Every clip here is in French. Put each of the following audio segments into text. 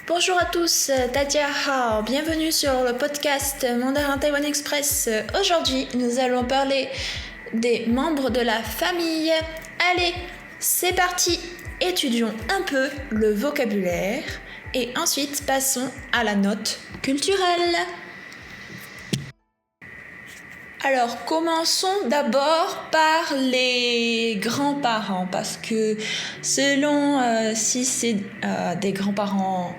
Bonjour à tous, 大家好, bienvenue sur le podcast Mandarin Taiwan Express. Aujourd'hui, nous allons parler des membres de la famille. Allez, c'est parti, étudions un peu le vocabulaire et ensuite passons à la note culturelle. Alors, commençons d'abord par les grands-parents, parce que selon si c'est des grands-parents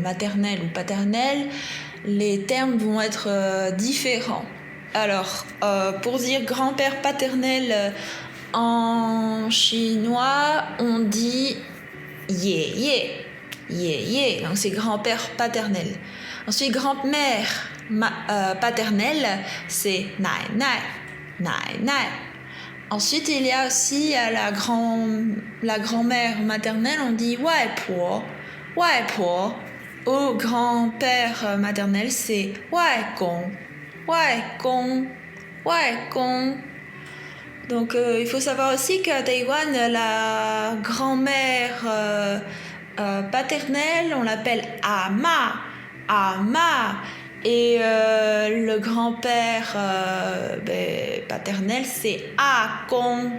maternels ou paternels, les termes vont être différents. Alors, pour dire grand-père paternel en chinois, on dit yé yé, donc c'est grand-père paternel. Ensuite, grand-mère paternelle, c'est nai. Ensuite, il y a aussi la grand-mère maternelle, on dit wai po. Au grand-père maternel, c'est wai gong. Donc, il faut savoir aussi qu'à Taïwan, la grand-mère paternelle, on l'appelle ama. Et le grand-père paternel, c'est a gong.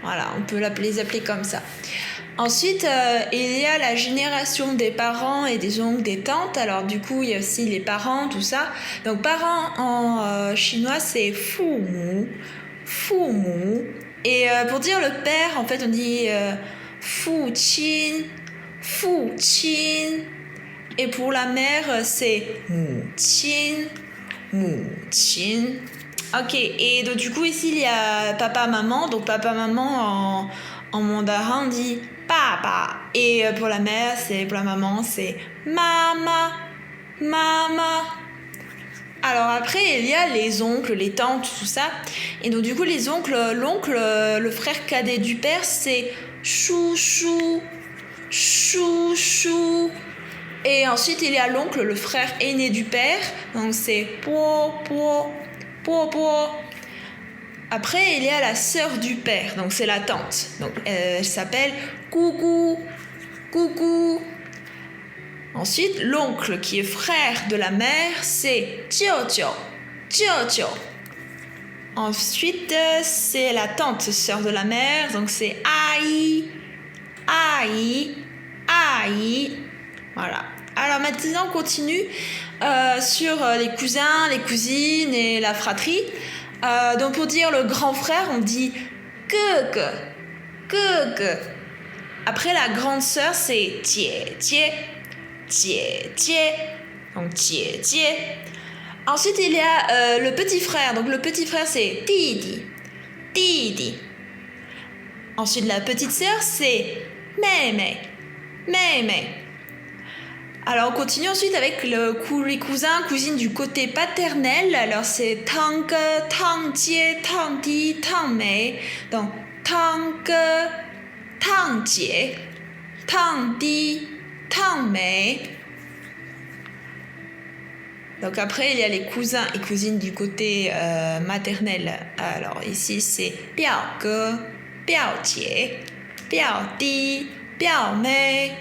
Voilà, on peut les appeler comme ça. Ensuite, il y a la génération des parents et des oncles, des tantes. Alors du coup, il y a aussi les parents, tout ça. Donc parents en chinois, c'est fu mu. Et pour dire le père, en fait, on dit fu qin. Et pour la mère, c'est mu qin. Ok, et donc du coup ici il y a papa, maman. Donc papa, maman en mandarin on dit papa. Et pour la mère, pour la maman, c'est mama. Alors après il y a les oncles, les tantes, tout ça. Et donc du coup les oncles, l'oncle, le frère cadet du père, c'est chouchou. Et ensuite, il y a l'oncle, le frère aîné du père. Donc, c'est po. Après, il y a la sœur du père. Donc, c'est la tante. Donc, elle s'appelle coucou. Ensuite, l'oncle qui est frère de la mère, c'est jiu. Ensuite, c'est la tante, sœur de la mère. Donc, c'est aïe. Voilà. Alors maintenant, on continue sur les cousins, les cousines et la fratrie. Donc pour dire le grand frère, on dit ge. Après la grande sœur, c'est jie. Donc jie. Ensuite, il y a le petit frère. Donc le petit frère, c'est didi. Ensuite, la petite sœur, c'est mei. Alors, on continue ensuite avec les cousins, cousines du côté paternel. Alors, c'est tangge, tangjie, tangdi, tangmei. Donc, tangge, tangjie, tangdi, tangmei. Donc, après, il y a les cousins et cousines du côté maternel. Alors, ici, c'est biaoge, biaojie, biaodi, biaomei.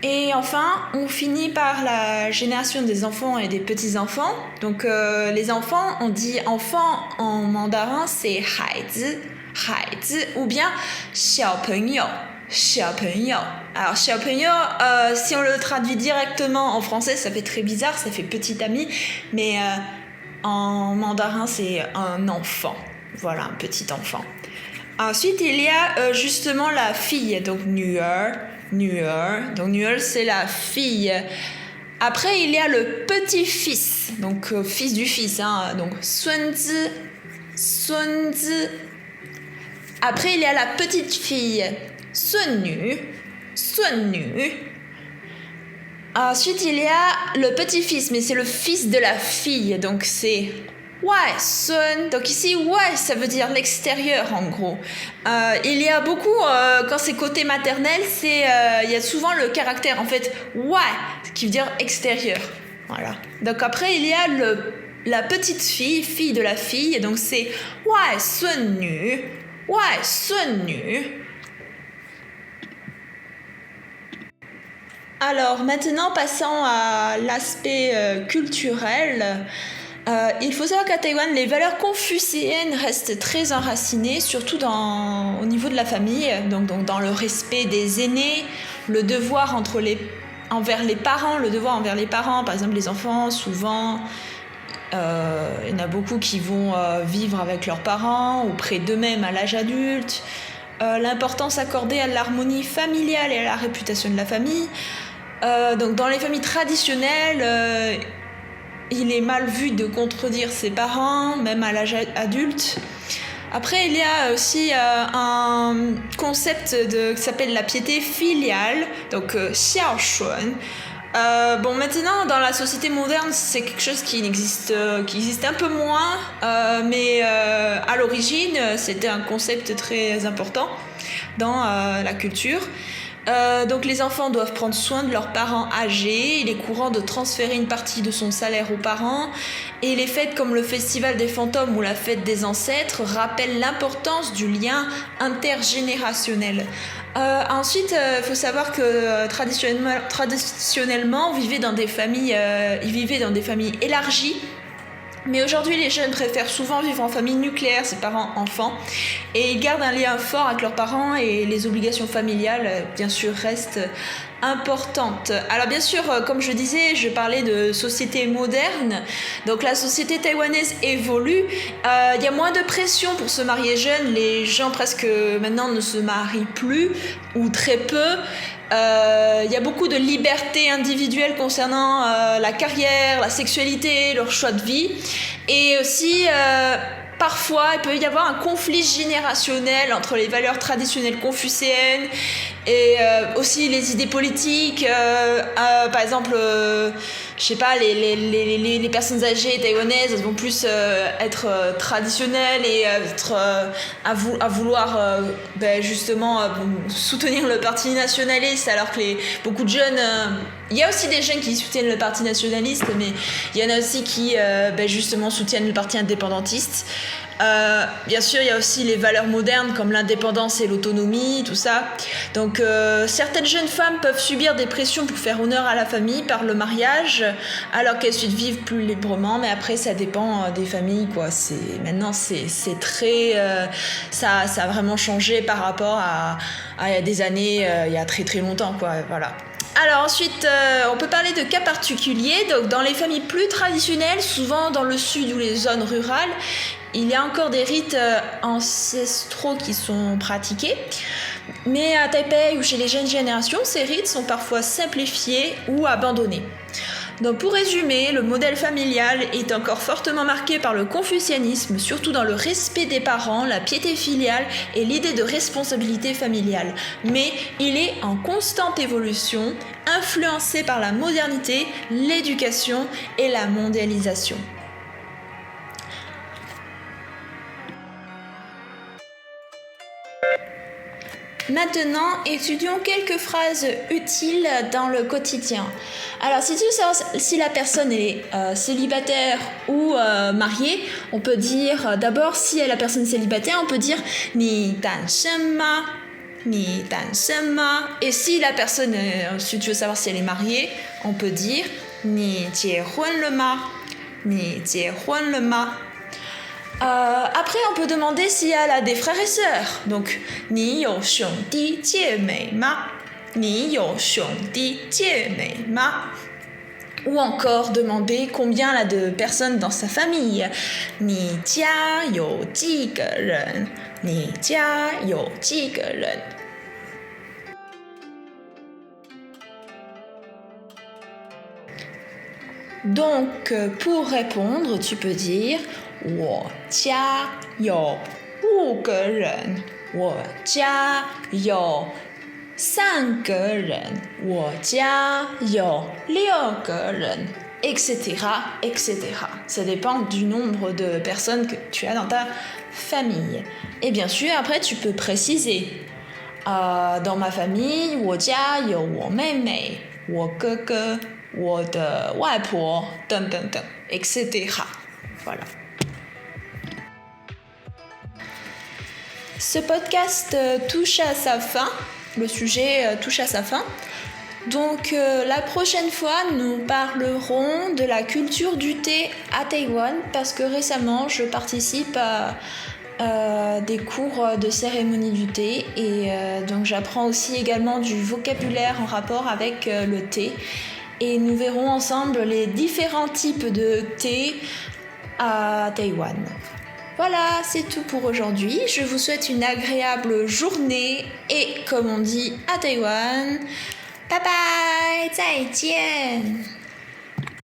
Et enfin, on finit par la génération des enfants et des petits-enfants. Donc, les enfants, on dit enfant en mandarin, c'est haizi, ou bien xiaopengyou. Alors, xiaopengyou, si on le traduit directement en français, ça fait très bizarre, ça fait petit ami, mais en mandarin, c'est un enfant. Voilà, un petit enfant. Ensuite, il y a justement la fille, donc nuer. Donc nuer, c'est la fille. Après, il y a le petit-fils, donc fils du fils, hein, donc sunzi. Après, il y a la petite fille, sunnu. Ensuite, il y a le petit-fils, mais c'est le fils de la fille, donc c'est wai sun. Donc ici, wai, ça veut dire l'extérieur en gros. Il y a beaucoup, quand c'est côté maternel, il y a souvent le caractère en fait wai, qui veut dire extérieur. Voilà. Donc après, il y a la petite fille, fille de la fille, donc c'est wai sun nu. Alors maintenant, passons à l'aspect culturel. Il faut savoir qu'à Taïwan, les valeurs confucéennes restent très enracinées, surtout au niveau de la famille, donc dans le respect des aînés, le devoir envers les parents, le devoir envers les parents. Par exemple, les enfants, souvent, il y en a beaucoup qui vont vivre avec leurs parents ou près d'eux-mêmes à l'âge adulte. L'importance accordée à l'harmonie familiale et à la réputation de la famille. Donc dans les familles traditionnelles, il est mal vu de contredire ses parents, même à l'âge adulte. Après, il y a aussi un concept qui s'appelle la piété filiale, donc xiaoxuan. Maintenant, dans la société moderne, c'est quelque chose qui existe un peu moins, mais à l'origine, c'était un concept très important dans la culture. Donc les enfants doivent prendre soin de leurs parents âgés. Il est courant de transférer une partie de son salaire aux parents. Et les fêtes comme le festival des fantômes ou la fête des ancêtres rappellent l'importance du lien intergénérationnel. Ensuite, il faut savoir que traditionnellement, ils vivaient dans des familles élargies. Mais aujourd'hui, les jeunes préfèrent souvent vivre en famille nucléaire, ses parents-enfants, et ils gardent un lien fort avec leurs parents et les obligations familiales, bien sûr, restent importantes. Alors bien sûr, comme je disais, je parlais de société moderne, donc la société taïwanaise évolue, il y a moins de pression pour se marier jeune, les gens presque maintenant ne se marient plus, ou très peu. Il y a beaucoup de liberté individuelle concernant la carrière, la sexualité, leur choix de vie. Et aussi, parfois, il peut y avoir un conflit générationnel entre les valeurs traditionnelles confucéennes et aussi les idées politiques. Par exemple, je sais pas, les personnes âgées taïwanaises, elles vont plus être traditionnelles et être à vouloir justement soutenir le parti nationaliste, alors que beaucoup de jeunes... il y a aussi des jeunes qui soutiennent le parti nationaliste, mais il y en a aussi qui justement soutiennent le parti indépendantiste. Bien sûr, il y a aussi les valeurs modernes comme l'indépendance et l'autonomie, tout ça. Donc, certaines jeunes femmes peuvent subir des pressions pour faire honneur à la famille par le mariage, alors qu'elles souhaitent vivre plus librement. Mais après, ça dépend des familles, quoi. Maintenant, c'est très... ça a vraiment changé par rapport à il y a des années, il y a très très longtemps, quoi. Voilà. Alors ensuite, on peut parler de cas particuliers. Donc, dans les familles plus traditionnelles, souvent dans le sud ou les zones rurales, il y a encore des rites ancestraux qui sont pratiqués. Mais à Taipei ou chez les jeunes générations, ces rites sont parfois simplifiés ou abandonnés. Donc pour résumer, le modèle familial est encore fortement marqué par le confucianisme, surtout dans le respect des parents, la piété filiale et l'idée de responsabilité familiale. Mais il est en constante évolution, influencé par la modernité, l'éducation et la mondialisation. Maintenant, étudions quelques phrases utiles dans le quotidien. Alors, si tu veux savoir si la personne est célibataire ou mariée, on peut dire d'abord, si la personne est célibataire, on peut dire « ni dan shen ma ». Ni dan shen ma. Et si la personne, si tu veux savoir si elle est mariée, on peut dire « ni jie huan le ma ». Ni jie huan le ma. Après, on peut demander si elle a des frères et sœurs. Donc, 你有兄弟姐妹吗？你有兄弟姐妹吗？ Ou encore demander combien elle a de personnes dans sa famille. 你家有几个人？你家有几个人？ Donc, pour répondre, tu peux dire 我家有5个人，我家有3个人，我家有6个人，etc., etc. Ça dépend du nombre de personnes que tu as dans ta famille. Et bien sûr, après, tu peux préciser. Dans ma famille, 我家有我妹妹，我哥哥，我的外婆，等等等 etc. Voilà. Ce podcast touche à sa fin. Le sujet touche à sa fin. Donc la prochaine fois, nous parlerons de la culture du thé à Taïwan parce que récemment, je participe à des cours de cérémonie du thé et donc j'apprends aussi également du vocabulaire en rapport avec le thé et nous verrons ensemble les différents types de thé à Taïwan. Voilà, c'est tout pour aujourd'hui. Je vous souhaite une agréable journée et comme on dit à Taïwan, bye bye, 再见